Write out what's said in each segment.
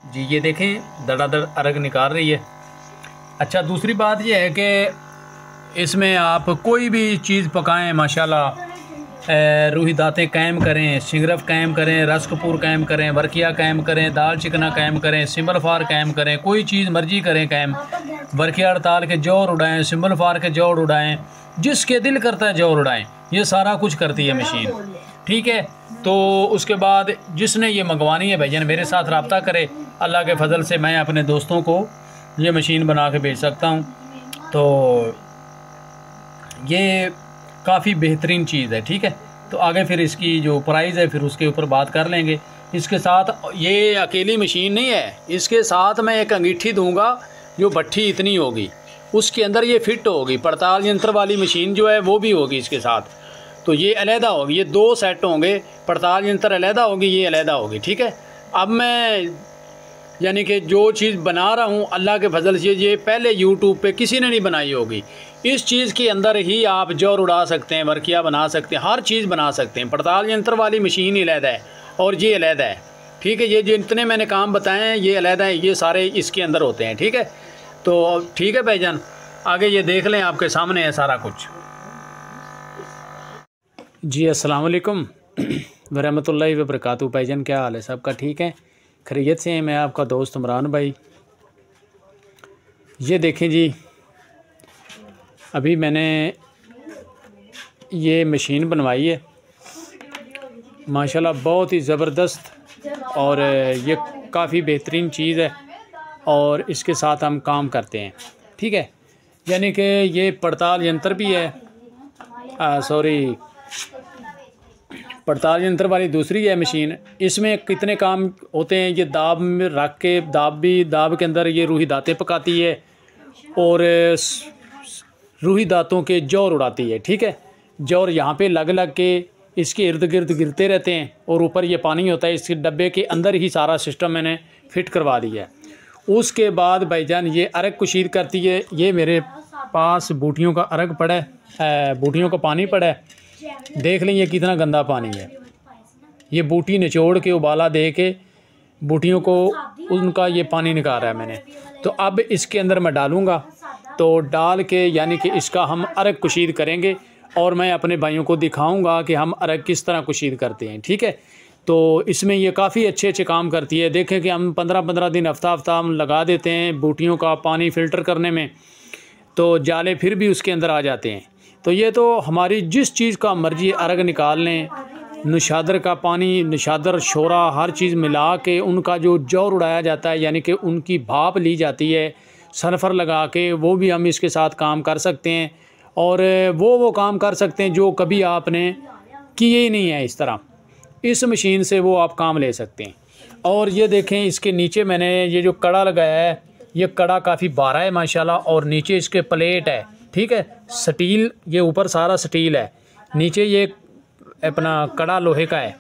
जी ये देखें धड़ाधड़ अर्घ निकाल रही है। अच्छा दूसरी बात ये है कि इसमें आप कोई भी चीज़ पकाएं माशाल्लाह, रूही दातें कायम करें, शिंगरफ कायम करें, रस कपूर कायम करें, वर्किया कायम करें, दाल चिकना कायम करें, सिंबल फार कायम करें, कोई चीज़ मर्जी करें कायम, वर्किया हड़ताल के जौर उड़ाएं, सिंबल फार के जौर उड़ाएं, जिसके दिल करता है जौर उड़ाएं, ये सारा कुछ करती है मशीन। ठीक है, तो उसके बाद जिसने ये मंगवानी है भाईजान मेरे साथ रब्ता करे, अल्लाह के फजल से मैं अपने दोस्तों को ये मशीन बना के भेज सकता हूँ। तो ये काफ़ी बेहतरीन चीज़ है। ठीक है, तो आगे फिर इसकी जो प्राइस है फिर उसके ऊपर बात कर लेंगे। इसके साथ ये अकेली मशीन नहीं है, इसके साथ मैं एक अंगीठी दूंगा जो भट्ठी इतनी होगी, उसके अंदर ये फिट होगी, पड़ताल यंत्र वाली मशीन जो है वो भी होगी इसके साथ। तो ये अलहदा होगी, ये 2 सेट होंगे, पड़ताल यंत्र अलहदा होगी, ये अलहदा होगी। ठीक है, अब मैं यानी कि जो चीज़ बना रहा हूँ अल्लाह के फजल से ये पहले यूट्यूब पे किसी ने नहीं बनाई होगी। इस चीज़ के अंदर ही आप जौर उड़ा सकते हैं, वर्किया बना सकते हैं, हर चीज़ बना सकते हैं। पड़ताल यंत्र वाली मशीन ही अलहदा है और ये अलहदा है। ठीक है, ये जितने मैंने काम बताए हैं ये अलहदा है, ये सारे इसके अंदर होते हैं। ठीक है, तो ठीक है भाईजान, आगे ये देख लें, आपके सामने है सारा कुछ। जी अस्सलाम वालेकुम वरहमतुल्लाहि वबरकातुहू। भाईजान क्या हाल है, सबका ठीक है, खैरियत से हैं? मैं आपका दोस्त इमरान भाई। ये देखें जी, अभी मैंने ये मशीन बनवाई है माशाल्लाह, बहुत ही ज़बरदस्त और ये काफ़ी बेहतरीन चीज़ है और इसके साथ हम काम करते हैं। ठीक है, यानी कि ये पड़ताल यंत्र भी है, पड़ताल यंत्र वाली दूसरी है मशीन। इसमें कितने काम होते हैं, ये दाब में रख के दाब के अंदर ये रूही दातें पकाती है और रूही दातों के जौर उड़ाती है। ठीक है, जौर यहाँ पे लग लग के इसके इर्द गिर्द गिरते रहते हैं और ऊपर ये पानी होता है, इसके डब्बे के अंदर ही सारा सिस्टम मैंने फिट करवा दिया है। उसके बाद भाईजान ये अर्घ कुशीद करती है। ये मेरे पास बूटियों का अर्घ पड़ा है, बूटियों का पानी पड़ा है, देख लें ये कितना गंदा पानी है। ये बूटी निचोड़ के उबाला दे के बूटियों को उनका ये पानी निकाल रहा है मैंने। तो अब इसके अंदर मैं डालूँगा, तो डाल के यानी कि इसका हम अर्घ कुशीद करेंगे और मैं अपने भाइयों को दिखाऊंगा कि हम अर्घ किस तरह कुशीद करते हैं। ठीक है, तो इसमें ये काफ़ी अच्छे काम करती है। देखें कि हम 15-15 दिन हफ्ता हम लगा देते हैं बूटियों का पानी फ़िल्टर करने में, तो जाले फिर भी उसके अंदर आ जाते हैं। तो ये तो हमारी जिस चीज़ का मर्जी अर्घ निकाल लें, निशादर का पानी, निशादर शोरा, हर चीज़ मिला के उनका जो जौर उड़ाया जाता है, यानी कि उनकी भाप ली जाती है सल्फ़र लगा के, वो भी हम इसके साथ काम कर सकते हैं। और वो काम कर सकते हैं जो कभी आपने किए ही नहीं है, इस तरह इस मशीन से वो आप काम ले सकते हैं। और ये देखें इसके नीचे मैंने ये जो कड़ा लगाया है, ये कड़ा काफ़ी बारा है माशाल्लाह, और नीचे इसके प्लेट है। ठीक है, स्टील, ये ऊपर सारा स्टील है, नीचे ये अपना कड़ा लोहे का है।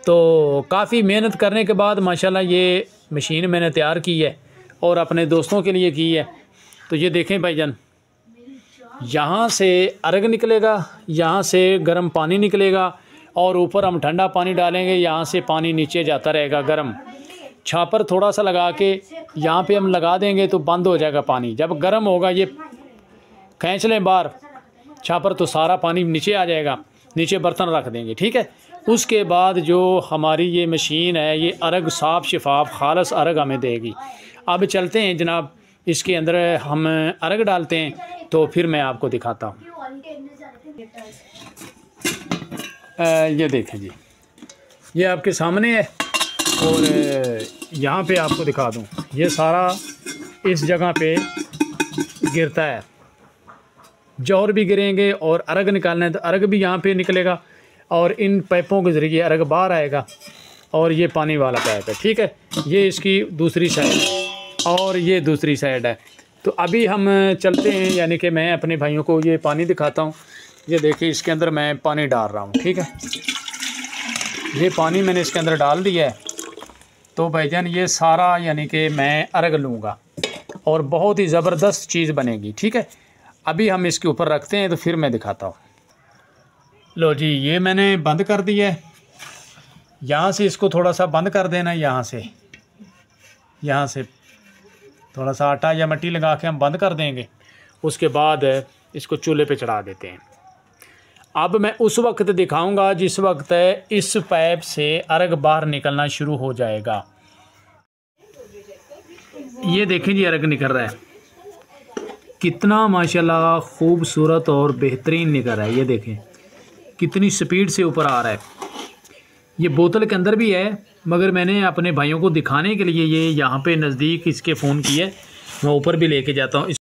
तो काफ़ी मेहनत करने के बाद माशाल्लाह ये मशीन मैंने तैयार की है और अपने दोस्तों के लिए की है। तो ये देखें भाईजान, यहाँ से अर्घ निकलेगा, यहाँ से गर्म पानी निकलेगा और ऊपर हम ठंडा पानी डालेंगे, यहाँ से पानी नीचे जाता रहेगा गर्म। छापर थोड़ा सा लगा के यहाँ पे हम लगा देंगे तो बंद हो जाएगा पानी। जब गर्म होगा ये खींच लें बाहर छापर, तो सारा पानी नीचे आ जाएगा, नीचे बर्तन रख देंगे। ठीक है, उसके बाद जो हमारी ये मशीन है ये अर्घ साफ़ शफाफ खालस अर्घ हमें देगी। अब चलते हैं जनाब, इसके अंदर हम अर्घ डालते हैं तो फिर मैं आपको दिखाता हूँ। ये देखें जी, ये आपके सामने है और यहाँ पे आपको दिखा दूँ, ये सारा इस जगह पे गिरता है, जौहर भी गिरेंगे और अर्घ निकालना है तो अर्घ भी यहाँ पे निकलेगा और इन पाइपों के ज़रिए अर्घ बाहर आएगा और ये पानी वाला पाइप है। ठीक है, ये इसकी दूसरी साइड और ये दूसरी साइड है। तो अभी हम चलते हैं, यानी कि मैं अपने भाइयों को ये पानी दिखाता हूँ। ये देखिए इसके अंदर मैं पानी डाल रहा हूँ। ठीक है, ये पानी मैंने इसके अंदर डाल दिया है। तो भाईजान ये सारा यानी कि मैं अर्घ लूँगा और बहुत ही ज़बरदस्त चीज़ बनेगी। ठीक है, अभी हम इसके ऊपर रखते हैं तो फिर मैं दिखाता हूँ। लो जी, ये मैंने बंद कर दिया है, यहाँ से इसको थोड़ा सा बंद कर देना, यहाँ से यहाँ से थोड़ा सा आटा या मिट्टी लगा के हम बंद कर देंगे। उसके बाद इसको चूल्हे पे चढ़ा देते हैं। अब मैं उस वक्त दिखाऊंगा जिस वक्त इस पाइप से अर्ग बाहर निकलना शुरू हो जाएगा। ये देखें जी, अर्ग निकल रहा है, कितना माशाल्लाह खूबसूरत और बेहतरीन निकल रहा है। ये देखें कितनी स्पीड से ऊपर आ रहा है। ये बोतल के अंदर भी है, मगर मैंने अपने भाइयों को दिखाने के लिए ये यहाँ पे नज़दीक इसके फ़ोन किए, मैं ऊपर भी लेके जाता हूँ।